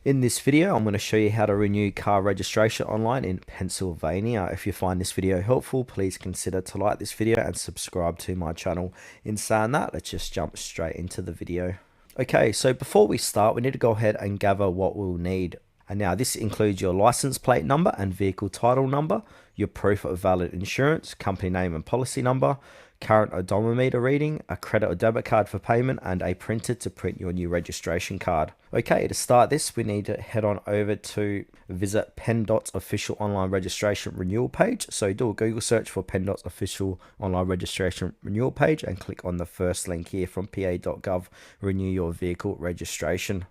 In this video, I'm going to show you how to renew car registration online in Pennsylvania. If you find this video helpful, please consider to like this video and subscribe to my channel. In saying that, let's just jump straight into the video. Okay, so before we start, we need to go ahead and gather what we'll need. And now this includes your license plate number and vehicle title number, your proof of valid insurance, company name and policy number, current odometer reading, a credit or debit card for payment, and a printer to print your new registration card. Okay, to start this, we need to head on over to visit PennDOT's official online registration renewal page. So do a Google search for PennDOT's official online registration renewal page and click on the first link here from pa.gov, renew your vehicle registration.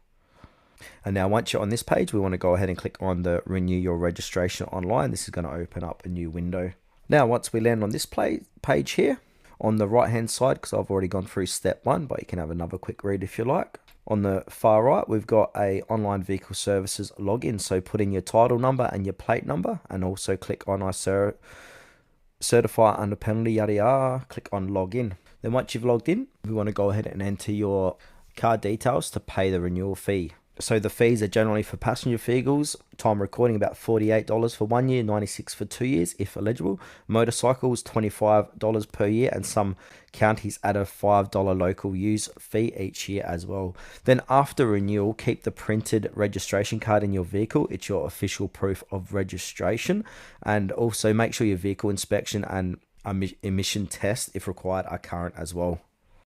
And now once you're on this page, we want to go ahead and click on the renew your registration online. This is going to open up a new window. Now, once we land on this page here, on the right hand side, because I've already gone through step 1, but you can have another quick read if you like. On the far right, we've got a online vehicle services login. So put in your title number and your plate number, and also click on I certify under penalty, yada yada. Click on login. Then once you've logged in, we want to go ahead and enter your card details to pay the renewal fee. So the fees are generally for passenger vehicles, time recording about $48 for 1 year, $96 for 2 years if eligible. Motorcycles, $25 per year, and some counties add a $5 local use fee each year as well. Then after renewal, keep the printed registration card in your vehicle. It's your official proof of registration. And also make sure your vehicle inspection and emission test, if required, are current as well.